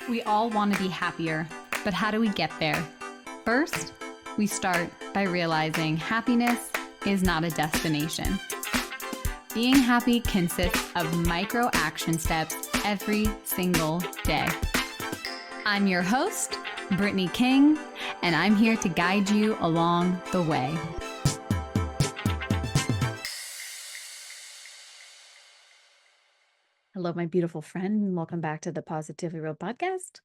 We all want to be happier, but how do we get there? First, we start by realizing happiness is not a destination. Being happy consists of micro action steps every single day. I'm your host, Brittany King, and I'm here to guide you along the way. Hello, my beautiful friend, and welcome back to the Positively Real podcast.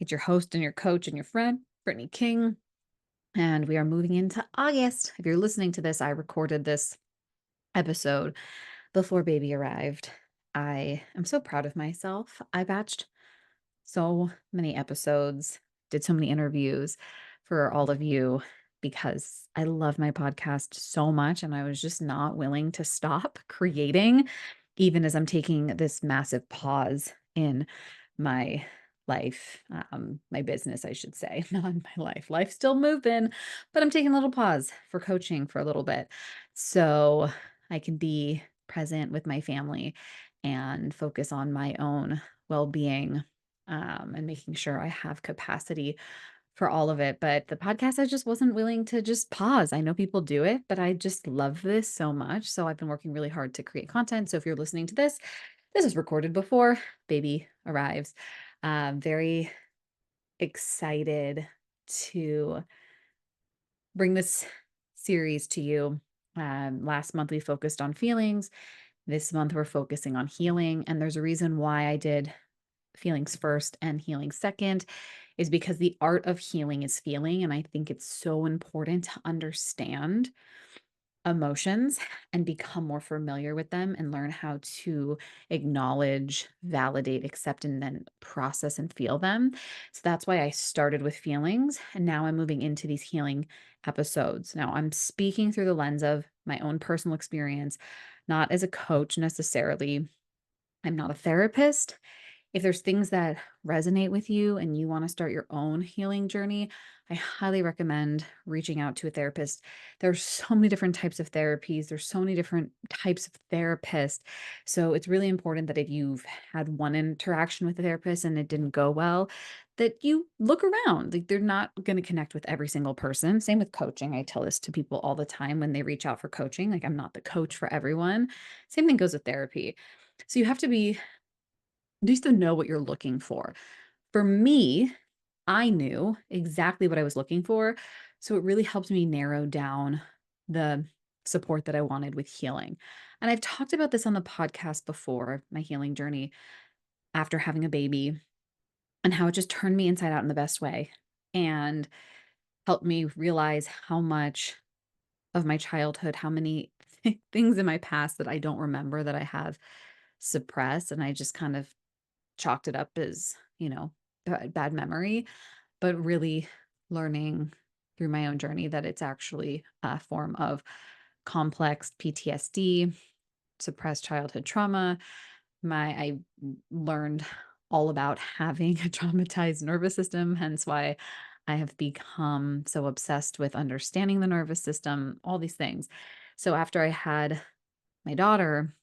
It's your host and your coach and your friend, Brittany King, and we are moving into August. If you're listening to this, I recorded this episode before baby arrived. I am so proud of myself. I batched so many episodes, did so many interviews for all of you because I love my podcast so much, and I was just not willing to stop creating, even as I'm taking this massive pause in my life, my business, I should say, not in my life. Life's still moving, but I'm taking a little pause for coaching for a little bit so I can be present with my family and focus on my own well-being, and making sure I have capacity for all of it. But the podcast, I just wasn't willing to just pause. I know people do it, but I just love this so much. So I've been working really hard to create content. So if you're listening to this, this is recorded before baby arrives. Very excited to bring this series to you. Last month we focused on feelings. This month we're focusing on healing. And there's a reason why I did feelings first and healing second, is because the art of healing is feeling. And I think it's so important to understand emotions and become more familiar with them and learn how to acknowledge, validate, accept, and then process and feel them. So that's why I started with feelings. And now I'm moving into these healing episodes. Now I'm speaking through the lens of my own personal experience, not as a coach necessarily. I'm not a therapist. If there's things that resonate with you and you want to start your own healing journey, I highly recommend reaching out to a therapist. There's so many different types of therapies. There's so many different types of therapists. So it's really important that if you've had one interaction with a therapist and it didn't go well, that you look around. Like, they're not going to connect with every single person. Same with coaching. I tell this to people all the time when they reach out for coaching. Like, I'm not the coach for everyone. Same thing goes with therapy. So you have to be just to know what you're looking for. For me, I knew exactly what I was looking for. So it really helped me narrow down the support that I wanted with healing. And I've talked about this on the podcast before, my healing journey after having a baby, and how it just turned me inside out in the best way and helped me realize how much of my childhood, how many things in my past that I don't remember that I have suppressed. And I just kind of chalked it up as, bad memory, but really learning through my own journey that it's actually a form of complex PTSD, suppressed childhood trauma. I learned all about having a traumatized nervous system, hence why I have become so obsessed with understanding the nervous system, all these things. So after I had my daughter,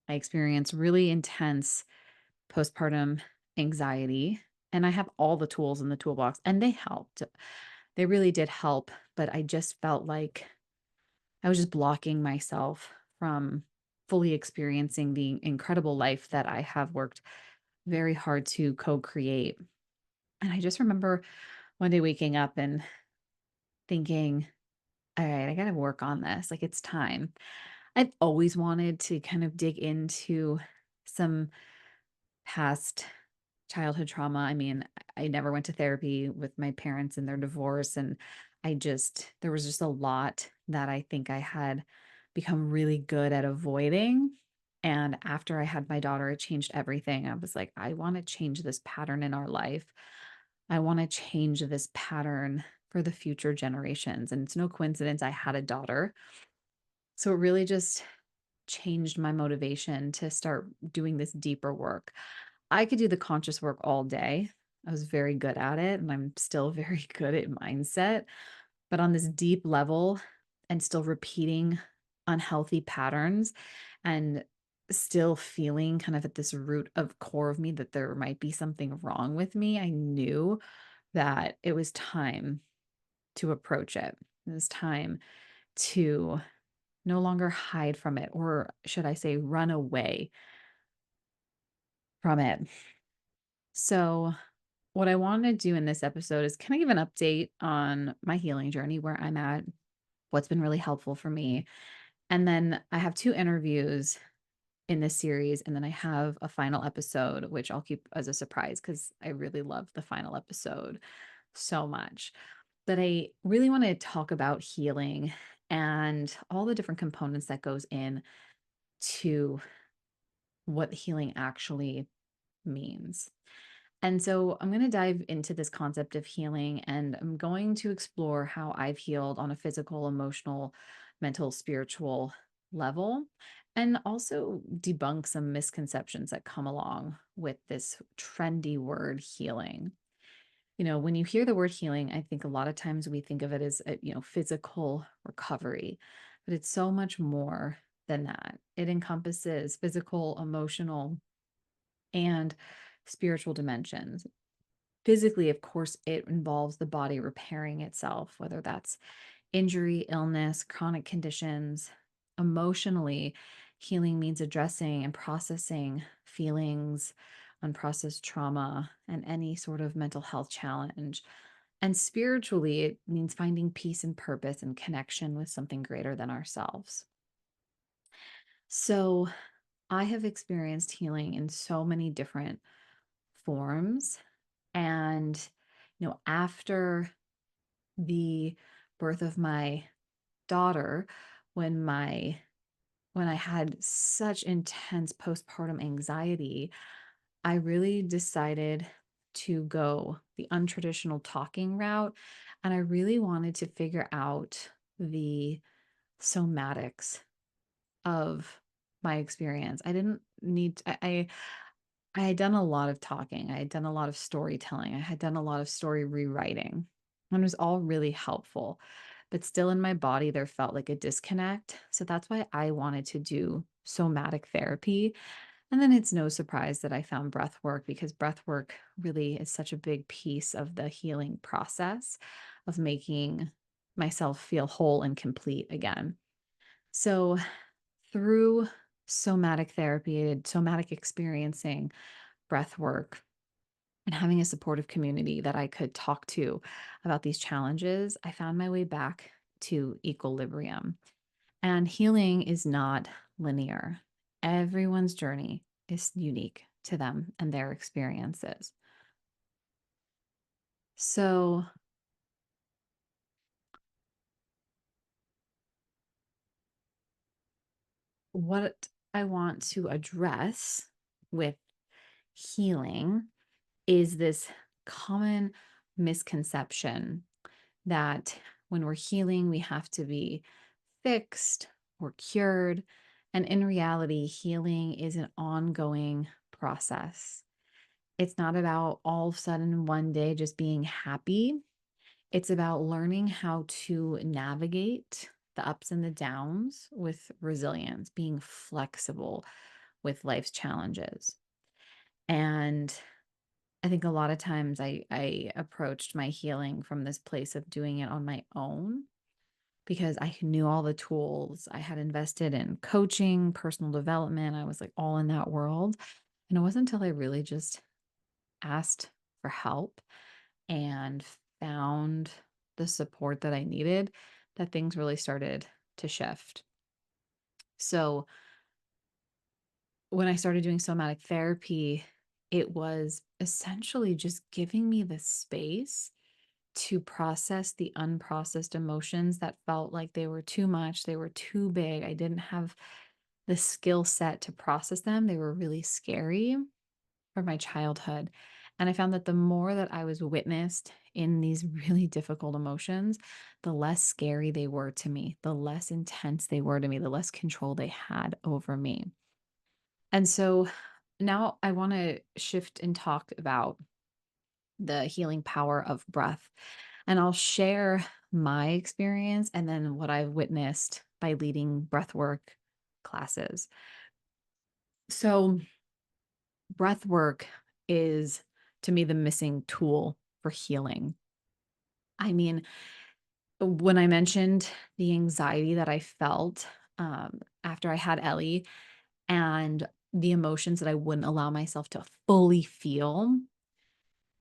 I experienced really intense postpartum anxiety, and I have all the tools in the toolbox, and they helped. They really did help, but I just felt like I was just blocking myself from fully experiencing the incredible life that I have worked very hard to co-create. And I just remember one day waking up and thinking, all right, I got to work on this. Like, it's time. I've always wanted to kind of dig into some past childhood trauma. I mean, I never went to therapy with my parents and their divorce. And there was just a lot that I think I had become really good at avoiding. And after I had my daughter, it changed everything. I was like, I want to change this pattern in our life. I want to change this pattern for the future generations. And it's no coincidence I had a daughter. So it really just changed my motivation to start doing this deeper work. I could do the conscious work all day. I was very good at it, and I'm still very good at mindset. But on this deep level and still repeating unhealthy patterns and still feeling kind of at this root of core of me that there might be something wrong with me, I knew that it was time to approach it. It was time to no longer hide from it, or should I say, run away from it. So, what I want to do in this episode is kind of give an update on my healing journey, where I'm at, what's been really helpful for me. And then I have two interviews in this series. And then I have a final episode, which I'll keep as a surprise because I really love the final episode so much. But I really want to talk about healing and all the different components that goes in to what healing actually means. And so I'm going to dive into this concept of healing, and I'm going to explore how I've healed on a physical, emotional, mental, spiritual level, and also debunk some misconceptions that come along with this trendy word healing. When you hear the word healing, I think a lot of times we think of it as physical recovery, but it's so much more than that. It encompasses physical, emotional, and spiritual dimensions. Physically, of course, it involves the body repairing itself, whether that's injury, illness, chronic conditions. Emotionally, healing means addressing and processing feelings, unprocessed trauma, and any sort of mental health challenge. And spiritually, it means finding peace and purpose and connection with something greater than ourselves. So, I have experienced healing in so many different forms. And, after the birth of my daughter, when my when I had such intense postpartum anxiety, I really decided to go the untraditional talking route. And I really wanted to figure out the somatics of my experience. I didn't need, I had done a lot of talking. I had done a lot of storytelling. I had done a lot of story rewriting. And it was all really helpful. But still in my body, there felt like a disconnect. So that's why I wanted to do somatic therapy. And then it's no surprise that I found breath work, because breath work really is such a big piece of the healing process of making myself feel whole and complete again. So through somatic therapy, somatic experiencing, breath work, and having a supportive community that I could talk to about these challenges, I found my way back to equilibrium. And healing is not linear. Everyone's journey is unique to them and their experiences. So, what I want to address with healing is this common misconception that when we're healing, we have to be fixed or cured. And in reality, healing is an ongoing process. It's not about all of a sudden one day just being happy. It's about learning how to navigate the ups and the downs with resilience, being flexible with life's challenges. And I think a lot of times I approached my healing from this place of doing it on my own, because I knew all the tools. I had invested in coaching, personal development. I was like all in that world. And it wasn't until I really just asked for help and found the support that I needed that things really started to shift. So when I started doing somatic therapy, it was essentially just giving me the space to process the unprocessed emotions that felt like they were too much, they were too big. I didn't have the skill set to process them. They were really scary from my childhood. And I found that the more that I was witnessed in these really difficult emotions, the less scary they were to me, the less intense they were to me, the less control they had over me. And so now I want to shift and talk about the healing power of breath. And I'll share my experience and then what I've witnessed by leading breathwork classes. So, breath work is to me the missing tool for healing. I mean, when I mentioned the anxiety that I felt after I had Ellie and the emotions that I wouldn't allow myself to fully feel,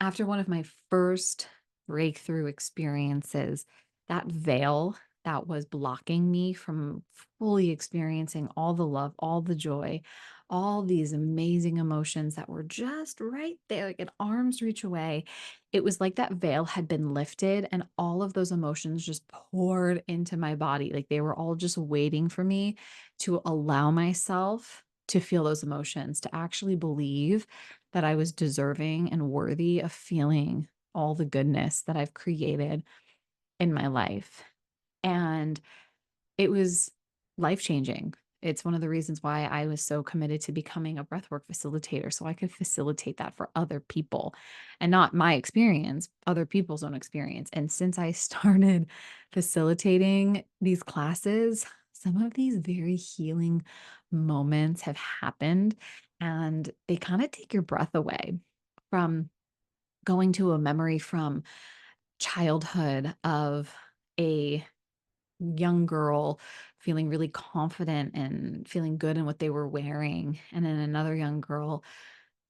after one of my first breakthrough experiences, that veil that was blocking me from fully experiencing all the love, all the joy, all these amazing emotions that were just right there, like at arm's reach away. It was like that veil had been lifted and all of those emotions just poured into my body. Like they were all just waiting for me to allow myself to feel those emotions, to actually believe that I was deserving and worthy of feeling all the goodness that I've created in my life. And it was life-changing. It's one of the reasons why I was so committed to becoming a breathwork facilitator, so I could facilitate that for other people and not my experience, other people's own experience. And since I started facilitating these classes, some of these very healing moments have happened and they kind of take your breath away from going to a memory from childhood of a young girl feeling really confident and feeling good in what they were wearing, and then another young girl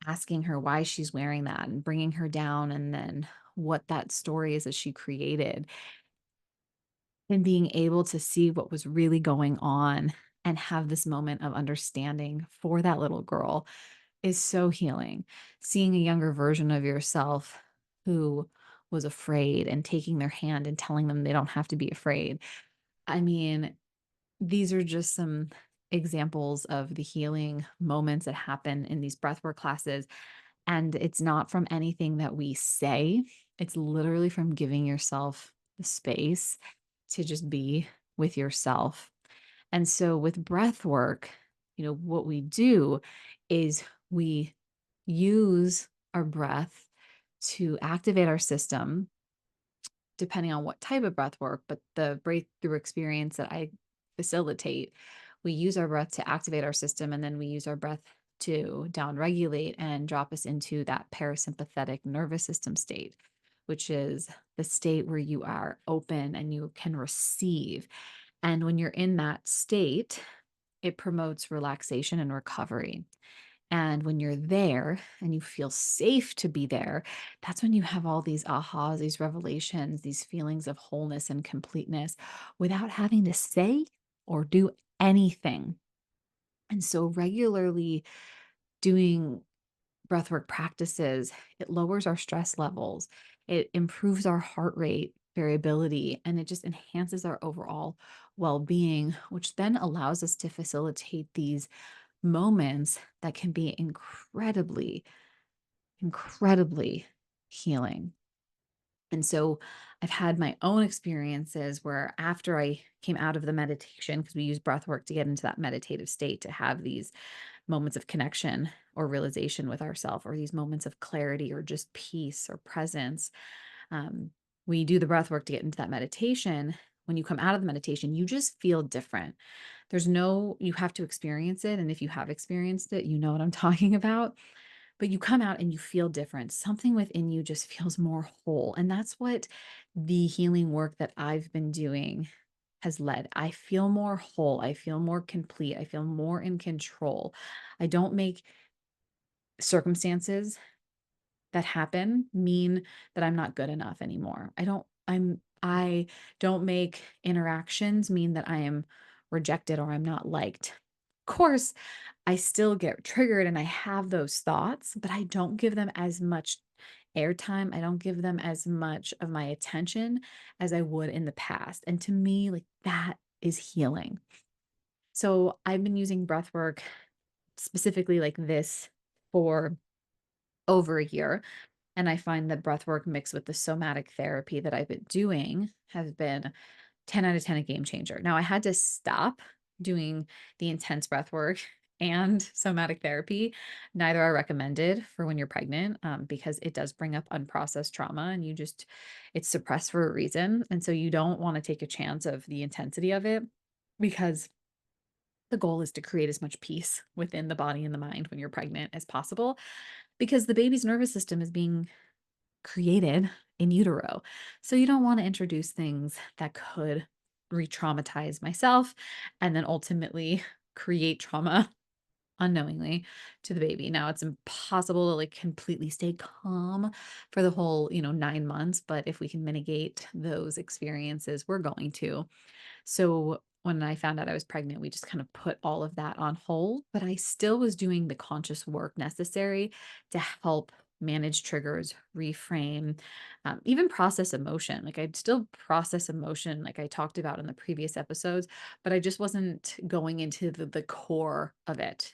asking her why she's wearing that and bringing her down, and then what that story is that she created, and being able to see what was really going on and have this moment of understanding for that little girl is so healing. Seeing a younger version of yourself who was afraid and taking their hand and telling them they don't have to be afraid. I mean, these are just some examples of the healing moments that happen in these breathwork classes. And it's not from anything that we say, it's literally from giving yourself the space to just be with yourself. And so with breath work, what we do is we use our breath to activate our system depending on what type of breath work, but the breakthrough experience that I facilitate, we use our breath to activate our system, and then we use our breath to downregulate and drop us into that parasympathetic nervous system state, which is the state where you are open and you can receive. And when you're in that state, it promotes relaxation and recovery. And when you're there and you feel safe to be there, that's when you have all these ahas, these revelations, these feelings of wholeness and completeness without having to say or do anything. And so, regularly doing breathwork practices, it lowers our stress levels, it improves our heart rate variability, and it just enhances our overall well being, which then allows us to facilitate these moments that can be incredibly healing. And so I've had my own experiences where after I came out of the meditation, because we use breath work to get into that meditative state, to have these moments of connection or realization with ourselves, or these moments of clarity or just peace or presence. Um, we do the breath work to get into that meditation. When you come out of the meditation, you just feel different. You have to experience it. And if you have experienced it, you know what I'm talking about. But you come out and you feel different. Something within you just feels more whole. And that's what the healing work that I've been doing has led. I feel more whole. I feel more complete. I feel more in control. I don't make circumstances that happen mean that I'm not good enough anymore. I don't make interactions mean that I am rejected or I'm not liked. Of course, I still get triggered and I have those thoughts, but I don't give them as much airtime. I don't give them as much of my attention as I would in the past. And to me, like that is healing. So I've been using breath work specifically like this for over a year. And I find that breath work mixed with the somatic therapy that I've been doing has been 10 out of 10 a game changer. Now I had to stop doing the intense breath work and somatic therapy. Neither are recommended for when you're pregnant, because it does bring up unprocessed trauma and it's suppressed for a reason. And so you don't want to take a chance of the intensity of it because The goal is to create as much peace within the body and the mind when you're pregnant as possible because the baby's nervous system is being created in utero. So you don't want to introduce things that could re-traumatize myself and then ultimately create trauma unknowingly to the baby. Now it's impossible to like completely stay calm for the whole, 9 months, but if we can mitigate those experiences, we're going to. So when I found out I was pregnant, we just kind of put all of that on hold, but I still was doing the conscious work necessary to help manage triggers, reframe, even process emotion. Like I'd still process emotion, like I talked about in the previous episodes, but I just wasn't going into the core of it.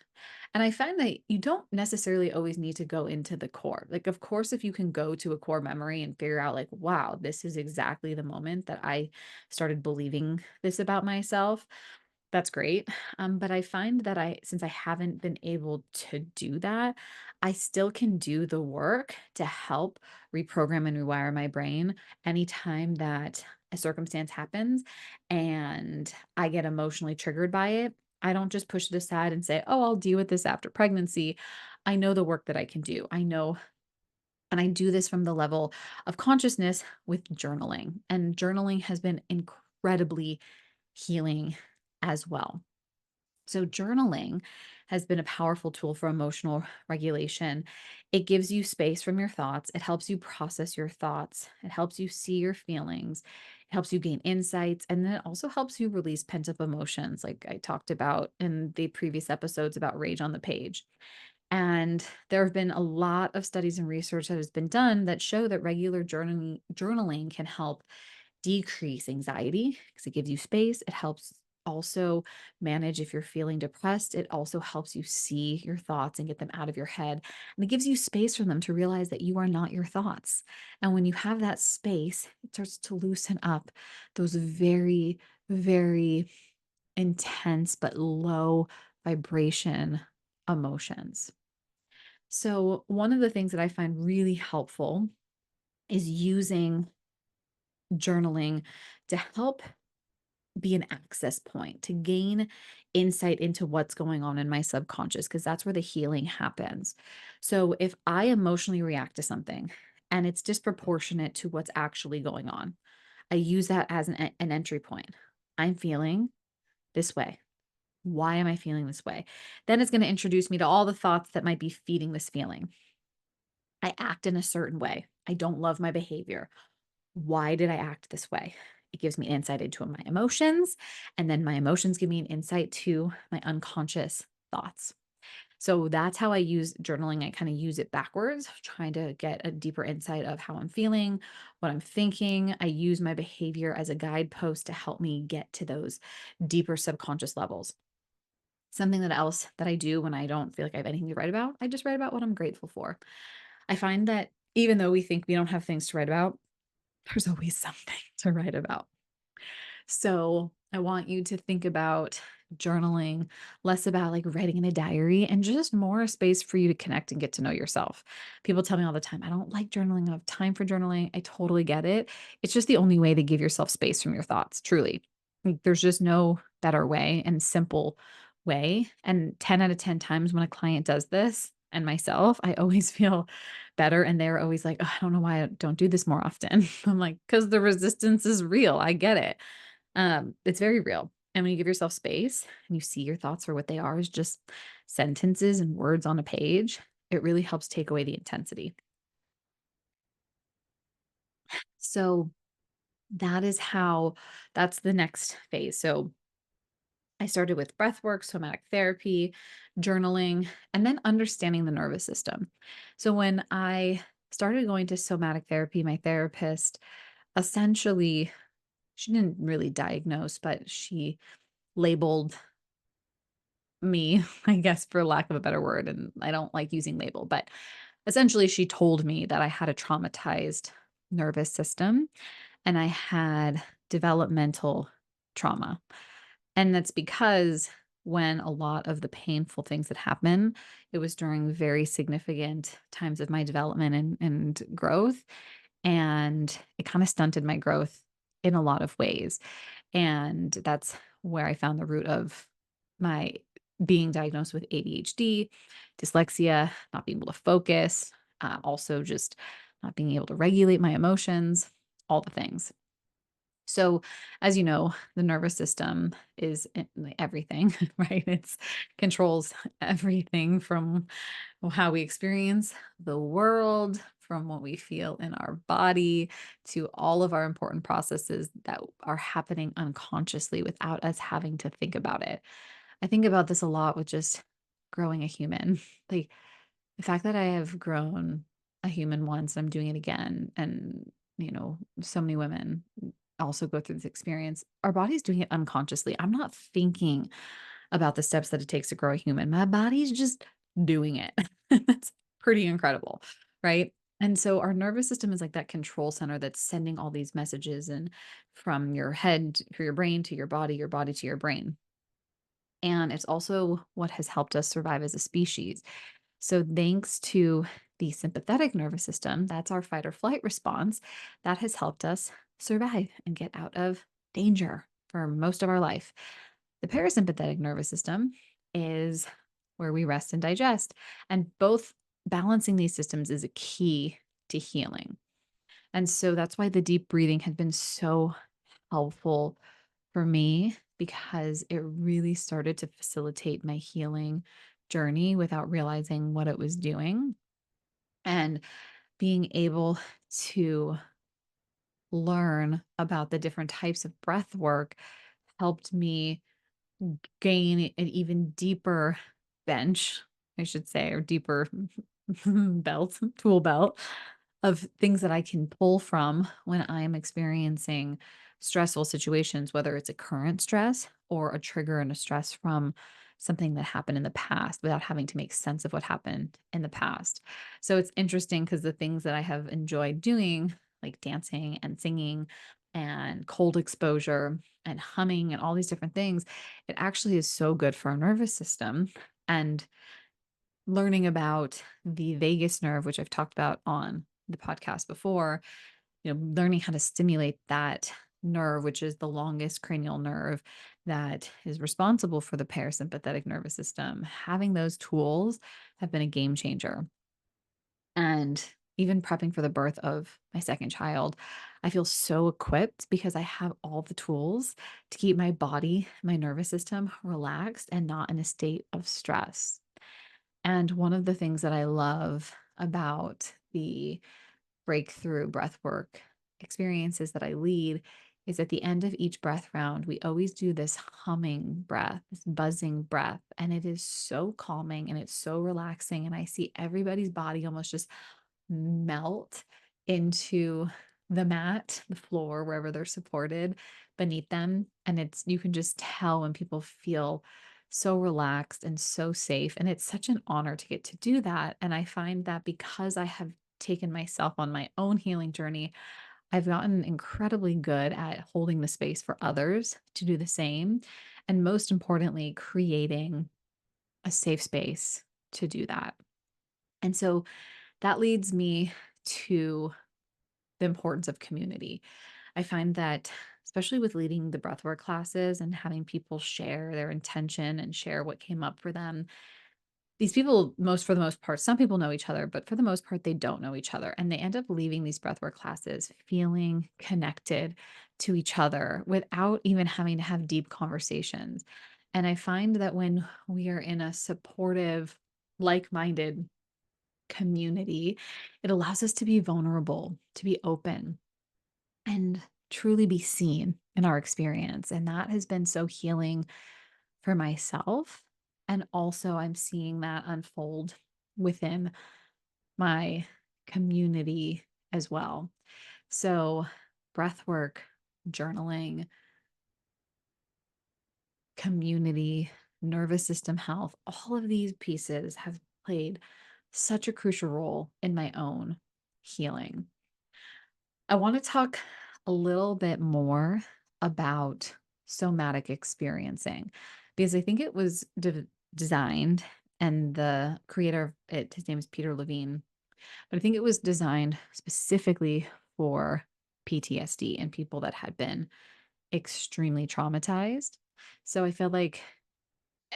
And I find that you don't necessarily always need to go into the core. Like, of course, if you can go to a core memory and figure out, like, wow, this is exactly the moment that I started believing this about myself, that's great. But I find that since I haven't been able to do that, I still can do the work to help reprogram and rewire my brain anytime that a circumstance happens and I get emotionally triggered by it. I don't just push it aside and say, oh, I'll deal with this after pregnancy. I know the work that I can do. I know, and I do this from the level of consciousness with journaling. And journaling has been incredibly healing as well. So, journaling has been a powerful tool for emotional regulation. It gives you space from your thoughts. It helps you process your thoughts. It helps you see your feelings. It helps you gain insights. And then it also helps you release pent up emotions, like I talked about in the previous episodes about rage on the page. And there have been a lot of studies and research that has been done that show that regular journaling can help decrease anxiety because it gives you space. It helps also manage if you're feeling depressed. It also helps you see your thoughts and get them out of your head. And it gives you space for them to realize that you are not your thoughts. And when you have that space, it starts to loosen up those very, very intense but low vibration emotions. So, one of the things that I find really helpful is using journaling to help be an access point, to gain insight into what's going on in my subconscious, because that's where the healing happens. So, if I emotionally react to something and it's disproportionate to what's actually going on, I use that as an entry point. I'm feeling this way. Why am I feeling this way? Then it's going to introduce me to all the thoughts that might be feeding this feeling. I act in a certain way. I don't love my behavior. Why did I act this way? It gives me insight into my emotions, and then my emotions give me an insight to my unconscious thoughts. So that's how I use journaling. I kind of use it backwards, trying to get a deeper insight of how I'm feeling, what I'm thinking. I use my behavior as a guidepost to help me get to those deeper subconscious levels. Something that else that I do when I don't feel like I have anything to write about, I just write about what I'm grateful for. I find that even though we think we don't have things to write about, there's always something to write about. So I want you to think about journaling, less about like writing in a diary and just more space for you to connect and get to know yourself. People tell me all the time, I don't like journaling. I don't have time for journaling. I totally get it. It's just the only way to give yourself space from your thoughts, truly. Like, there's just no better way and simple way. And 10 out of 10 times when a client does this, and myself, I always feel better. And they're always like, "Oh, I don't know why I don't do this more often." I'm like, because the resistance is real. I get it. It's very real. And when you give yourself space and you see your thoughts for what they are, is just sentences and words on a page, it really helps take away the intensity. So that is how that's the next phase. So I started with breath work, somatic therapy, journaling, and then understanding the nervous system. So when I started going to somatic therapy, my therapist essentially, she didn't really diagnose, but she labeled me, I guess, for lack of a better word. And I don't like using label, but essentially, she told me that I had a traumatized nervous system and I had developmental trauma. And that's because when a lot of the painful things that happen, it was during very significant times of my development and growth. And it kind of stunted my growth in a lot of ways. And that's where I found the root of my being diagnosed with ADHD, dyslexia, not being able to focus, also just not being able to regulate my emotions, all the things. So, as you know, the nervous system is like everything, right? It's controls everything from how we experience the world, from what we feel in our body, to all of our important processes that are happening unconsciously without us having to think about it. I think about this a lot with just growing a human. Like the fact that I have grown a human once, I'm doing it again. And, so many women also go through this experience. Our body's doing it unconsciously. I'm not thinking about the steps that it takes to grow a human. My body's just doing it. That's pretty incredible, right? And so our nervous system is like that control center that's sending all these messages and from your head to your brain to your body to your brain. And it's also what has helped us survive as a species. So, thanks to the sympathetic nervous system, that's our fight or flight response, that has helped us survive and get out of danger for most of our life. The parasympathetic nervous system is where we rest and digest. And both balancing these systems is a key to healing. And so that's why the deep breathing had been so helpful for me because it really started to facilitate my healing journey without realizing what it was doing. And being able to learn about the different types of breath work helped me gain an even deeper bench, I should say, or deeper tool belt of things that I can pull from when I'm experiencing stressful situations, whether it's a current stress or a trigger and a stress from something that happened in the past without having to make sense of what happened in the past. So it's interesting because the things that I have enjoyed doing, like dancing and singing and cold exposure and humming and all these different things, it actually is so good for our nervous system. And learning about the vagus nerve, which I've talked about on the podcast before, learning how to stimulate that nerve, which is the longest cranial nerve that is responsible for the parasympathetic nervous system. Having those tools have been a game changer. And even prepping for the birth of my second child, I feel so equipped because I have all the tools to keep my body, my nervous system relaxed and not in a state of stress. And one of the things that I love about the breakthrough breath work experiences that I lead is at the end of each breath round, we always do this humming breath, this buzzing breath. And it is so calming and it's so relaxing. And I see everybody's body almost just melt into the mat, the floor, wherever they're supported beneath them. And you can just tell when people feel so relaxed and so safe. And it's such an honor to get to do that. And I find that because I have taken myself on my own healing journey, I've gotten incredibly good at holding the space for others to do the same. And most importantly, creating a safe space to do that. And so that leads me to the importance of community. I find that, especially with leading the breathwork classes and having people share their intention and share what came up for them, these people, for the most part, some people know each other, but for the most part, they don't know each other. And they end up leaving these breathwork classes feeling connected to each other without even having to have deep conversations. And I find that when we are in a supportive, like minded community, it allows us to be vulnerable, to be open, and truly be seen in our experience. And that has been so healing for myself. And also, I'm seeing that unfold within my community as well. So, breath work, journaling, community, nervous system health, all of these pieces have played such a crucial role in my own healing. I want to talk a little bit more about somatic experiencing because I think it was designed, and the creator of it, his name is Peter Levine, but I think it was designed specifically for PTSD and people that had been extremely traumatized. So I feel like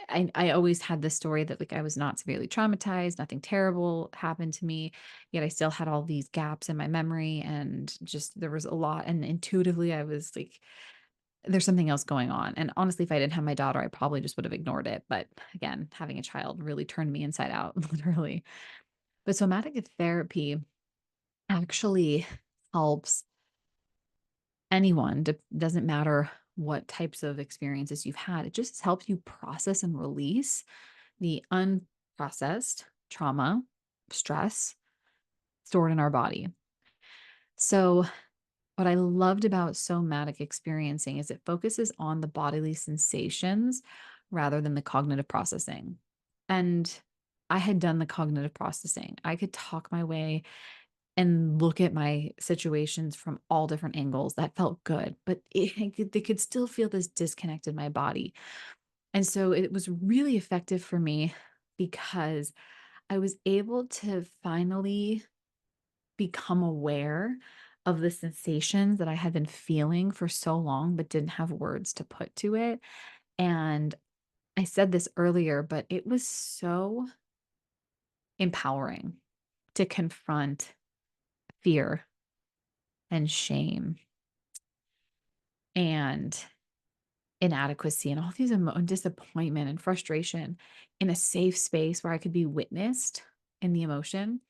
I always had this story that, like, I was not severely traumatized, nothing terrible happened to me, yet I still had all these gaps in my memory, and just there was a lot, and intuitively, I was like, "There's something else going on," and honestly, if I didn't have my daughter, I probably just would have ignored it, but again, having a child really turned me inside out, literally. But somatic therapy actually helps anyone, doesn't matter what types of experiences you've had, it just helps you process and release the unprocessed trauma, stress stored in our body. So, what I loved about somatic experiencing is it focuses on the bodily sensations rather than the cognitive processing. And I had done the cognitive processing. I could talk my way and look at my situations from all different angles. That felt good, but they could still feel this disconnect in my body. And so it was really effective for me because I was able to finally become aware of the sensations that I had been feeling for so long, but didn't have words to put to it. And I said this earlier, but it was so empowering to confront fear and shame and inadequacy and all these disappointment and frustration in a safe space where I could be witnessed in the emotion.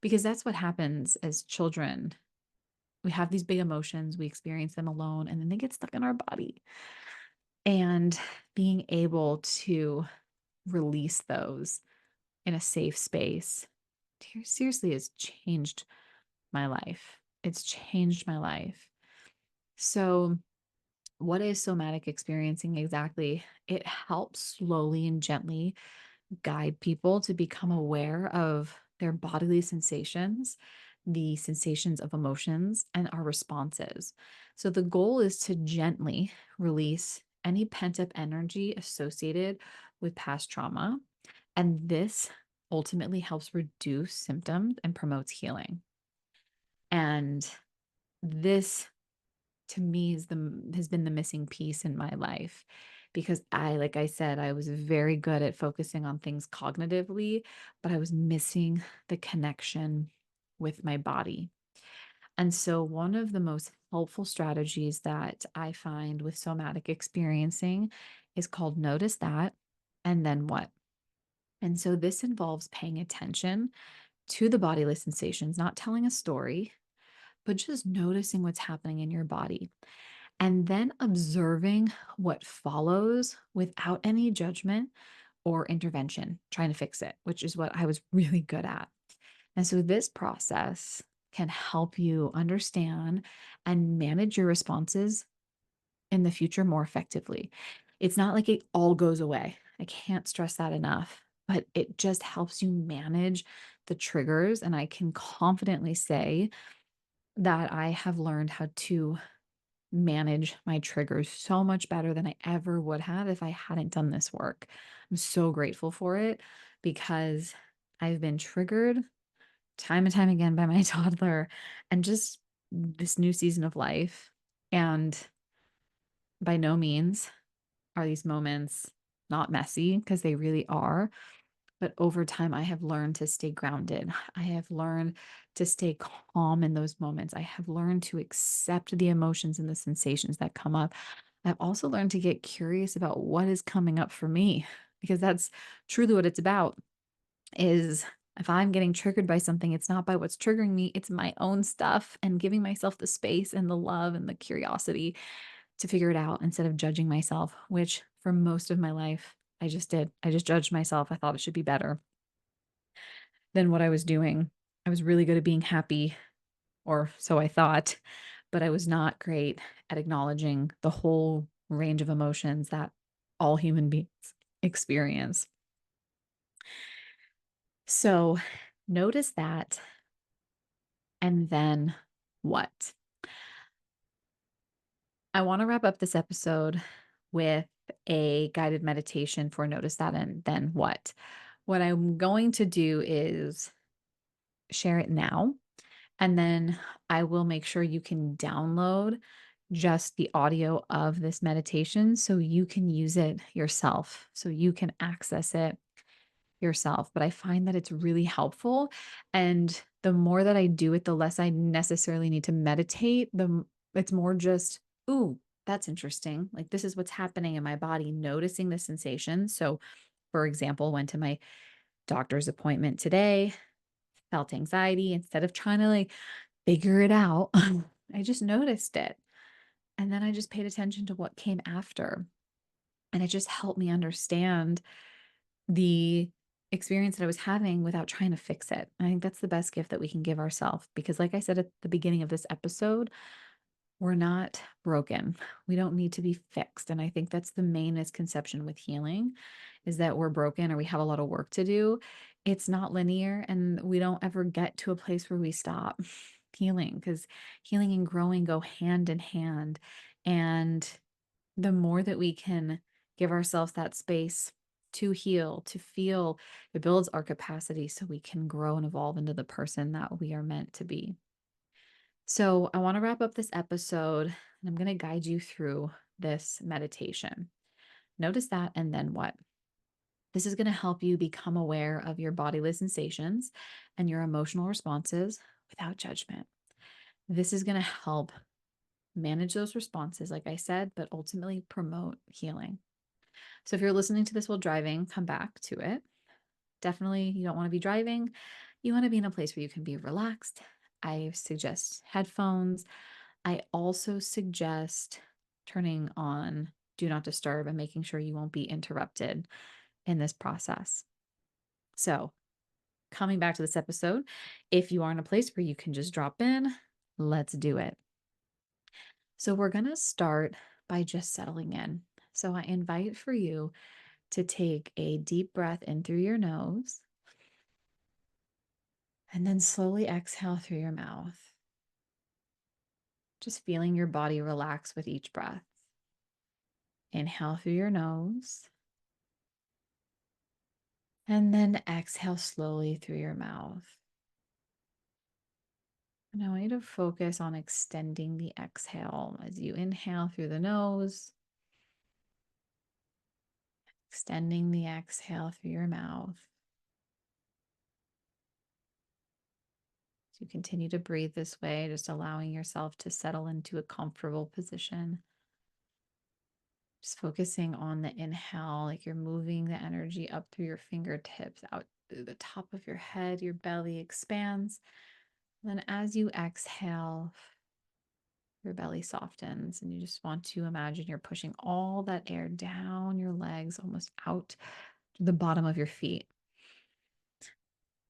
Because that's what happens as children. We have these big emotions, we experience them alone, and then they get stuck in our body. And being able to release those in a safe space seriously has changed my life. It's changed my life. So, what is somatic experiencing exactly? It helps slowly and gently guide people to become aware of their bodily sensations, the sensations of emotions, and our responses. So, the goal is to gently release any pent up energy associated with past trauma. And this ultimately helps reduce symptoms and promotes healing. And this to me has been the missing piece in my life because like I said, I was very good at focusing on things cognitively, but I was missing the connection with my body. And so one of the most helpful strategies that I find with somatic experiencing is called notice that and then what. And so this involves paying attention to the bodily sensations, not telling a story, but just noticing what's happening in your body and then observing what follows without any judgment or intervention, trying to fix it, which is what I was really good at. And so this process can help you understand and manage your responses in the future more effectively. It's not like it all goes away. I can't stress that enough, but it just helps you manage the triggers. And I can confidently say that I have learned how to manage my triggers so much better than I ever would have if I hadn't done this work. I'm so grateful for it because I've been triggered time and time again by my toddler and just this new season of life. And by no means are these moments not messy because they really are. But over time, I have learned to stay grounded. I have learned to stay calm in those moments. I have learned to accept the emotions and the sensations that come up. I've also learned to get curious about what is coming up for me because that's truly what it's about is if I'm getting triggered by something, it's not by what's triggering me, it's my own stuff and giving myself the space and the love and the curiosity to figure it out instead of judging myself, which for most of my life, I just did. I just judged myself. I thought it should be better than what I was doing. I was really good at being happy, or so I thought, but I was not great at acknowledging the whole range of emotions that all human beings experience. So notice that. And then what? I want to wrap up this episode with a guided meditation for notice that and then what. What I'm going to do is share it now, and then I will make sure you can download just the audio of this meditation so you can use it yourself, so you can access it yourself. But I find that it's really helpful. And the more that I do it, the less I necessarily need to meditate. It's more just, ooh, that's interesting. Like, this is what's happening in my body, noticing the sensation. So, for example, went to my doctor's appointment today, felt anxiety. Instead of trying to like figure it out, I just noticed it. And then I just paid attention to what came after. And it just helped me understand the experience that I was having without trying to fix it. I think that's the best gift that we can give ourselves because, like I said at the beginning of this episode, we're not broken. We don't need to be fixed. And I think that's the main misconception with healing is that we're broken or we have a lot of work to do. It's not linear and we don't ever get to a place where we stop healing because healing and growing go hand in hand. And the more that we can give ourselves that space to heal, to feel, it builds our capacity so we can grow and evolve into the person that we are meant to be. So, I want to wrap up this episode and I'm going to guide you through this meditation. Notice that and then what? This is going to help you become aware of your bodily sensations and your emotional responses without judgment. This is going to help manage those responses, like I said, but ultimately promote healing. So if you're listening to this while driving, come back to it. Definitely, you don't want to be driving. You want to be in a place where you can be relaxed. I suggest headphones. I also suggest turning on Do Not Disturb and making sure you won't be interrupted in this process. So, coming back to this episode, if you are in a place where you can just drop in, let's do it. So, we're going to start by just settling in. So, I invite for you to take a deep breath in through your nose and then slowly exhale through your mouth. Just feeling your body relax with each breath. Inhale through your nose and then exhale slowly through your mouth. And I want you to focus on extending the exhale as you inhale through the nose, extending the exhale through your mouth. As you continue to breathe this way, just allowing yourself to settle into a comfortable position. Just focusing on the inhale, like you're moving the energy up through your fingertips, out through the top of your head, your belly expands. And then as you exhale, your belly softens, and you just want to imagine you're pushing all that air down your legs, almost out to the bottom of your feet.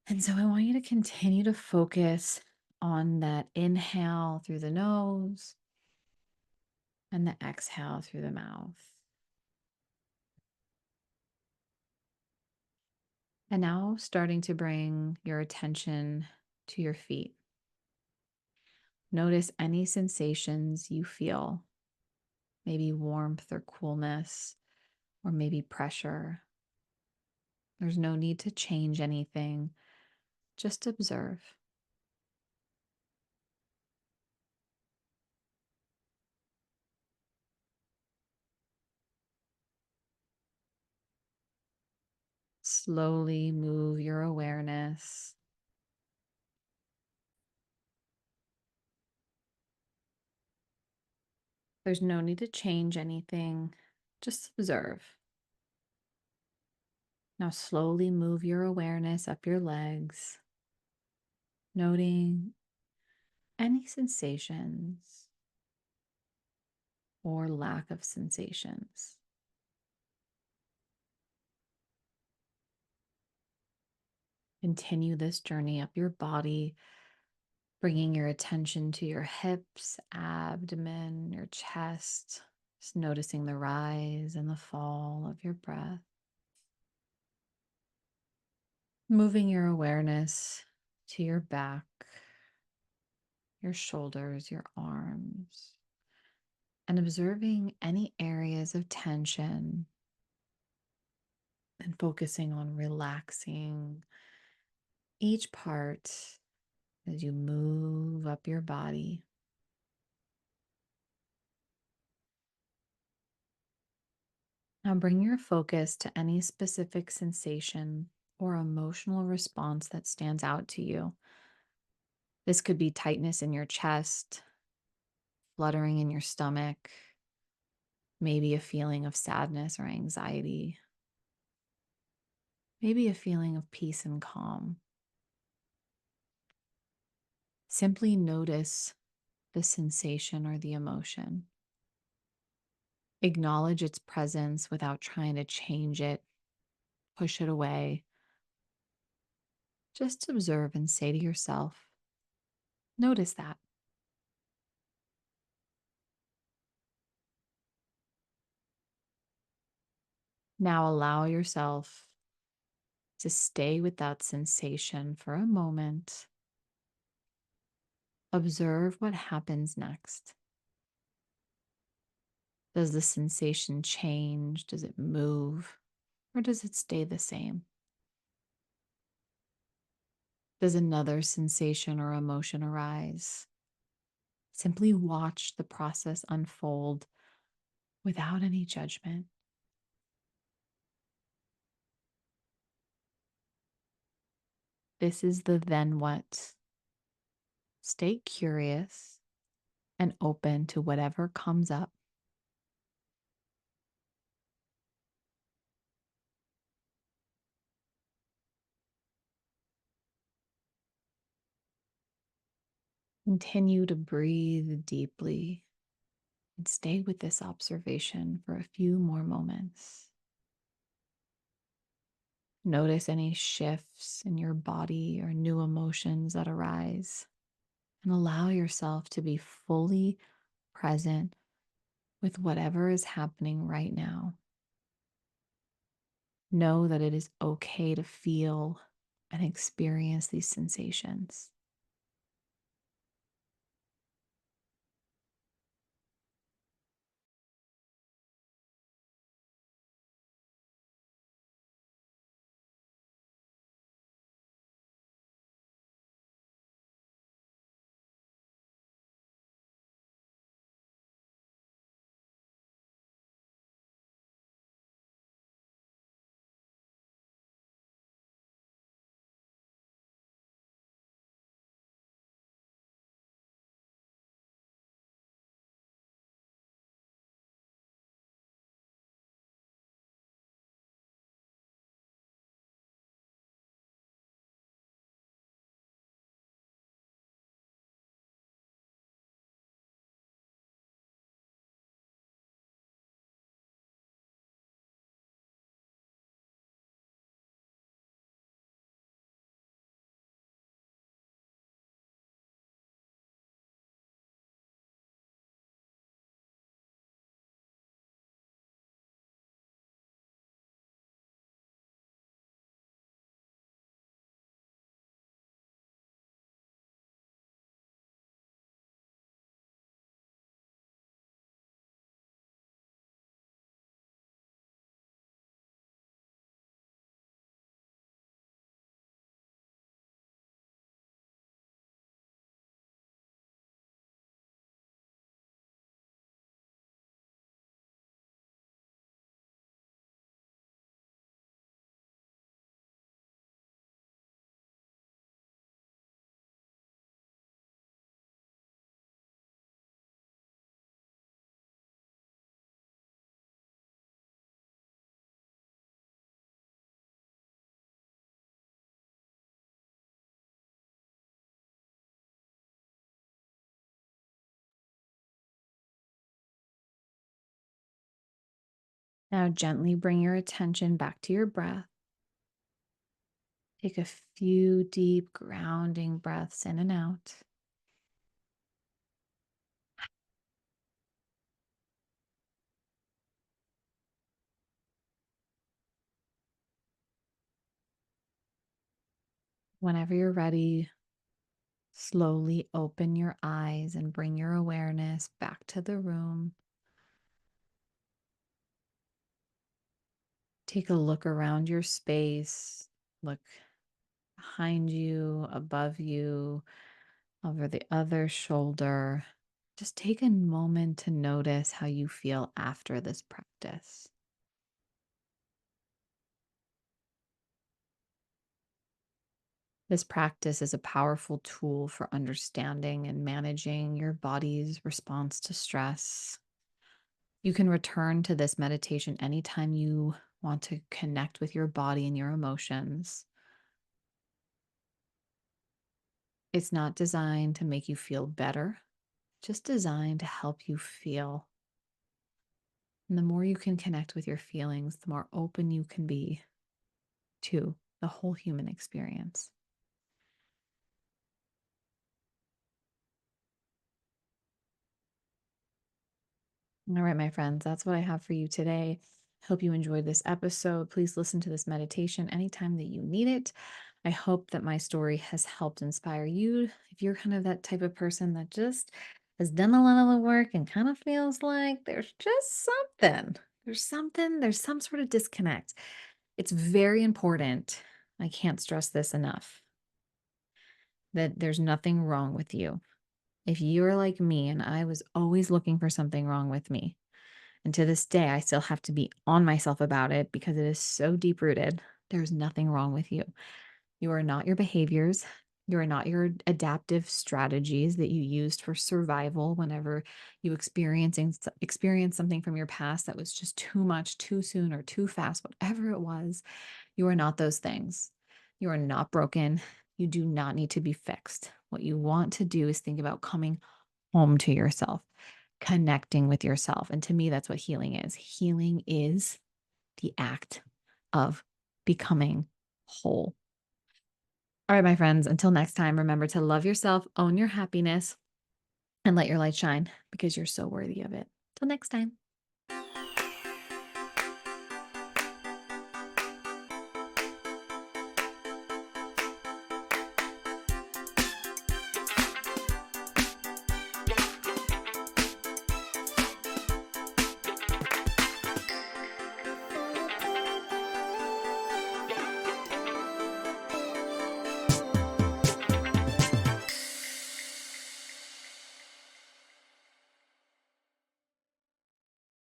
And so I want you to continue to focus on that inhale through the nose and the exhale through the mouth. And now starting to bring your attention to your feet. Notice any sensations you feel, maybe warmth or coolness, or maybe pressure. There's no need to change anything, just observe. Slowly move your awareness. There's no need to change anything, just observe. Now slowly move your awareness up your legs, noting any sensations or lack of sensations. Continue this journey up your body, bringing your attention to your hips, abdomen, your chest, just noticing the rise and the fall of your breath. Moving your awareness to your back, your shoulders, your arms, and observing any areas of tension and focusing on relaxing each part as you move up your body. Now bring your focus to any specific sensation or emotional response that stands out to you. This could be tightness in your chest, fluttering in your stomach, maybe a feeling of sadness or anxiety, maybe a feeling of peace and calm. Simply notice the sensation or the emotion. Acknowledge its presence without trying to change it, push it away. Just observe and say to yourself, notice that. Now allow yourself to stay with that sensation for a moment. Observe what happens next. Does the sensation change? Does it move? Or does it stay the same? Does another sensation or emotion arise? Simply watch the process unfold without any judgment. This is the then what. Stay curious and open to whatever comes up. Continue to breathe deeply and stay with this observation for a few more moments. Notice any shifts in your body or new emotions that arise, and allow yourself to be fully present with whatever is happening right now. Know that it is okay to feel and experience these sensations. Now, gently bring your attention back to your breath. Take a few deep, grounding breaths in and out. Whenever you're ready, slowly open your eyes and bring your awareness back to the room. Take a look around your space. Look behind you, above you, over the other shoulder. Just take a moment to notice how you feel after this practice. This practice is a powerful tool for understanding and managing your body's response to stress. You can return to this meditation anytime you want to connect with your body and your emotions. It's not designed to make you feel better, just designed to help you feel. And the more you can connect with your feelings, the more open you can be to the whole human experience. All right, my friends, that's what I have for you today. Hope you enjoyed this episode. Please listen to this meditation anytime that you need it. I hope that my story has helped inspire you. If you're kind of that type of person that just has done a lot of the work and kind of feels like there's some sort of disconnect. It's very important. I can't stress this enough that there's nothing wrong with you. If you're like me and I was always looking for something wrong with me, and to this day, I still have to be on myself about it because it is so deep rooted. There's nothing wrong with you. You are not your behaviors. You are not your adaptive strategies that you used for survival whenever you experience something from your past that was just too much, too soon, or too fast, whatever it was. You are not those things. You are not broken. You do not need to be fixed. What you want to do is think about coming home to yourself, connecting with yourself. And to me, that's what healing is. Healing is the act of becoming whole. All right, my friends, until next time, remember to love yourself, own your happiness, and let your light shine because you're so worthy of it. Till next time.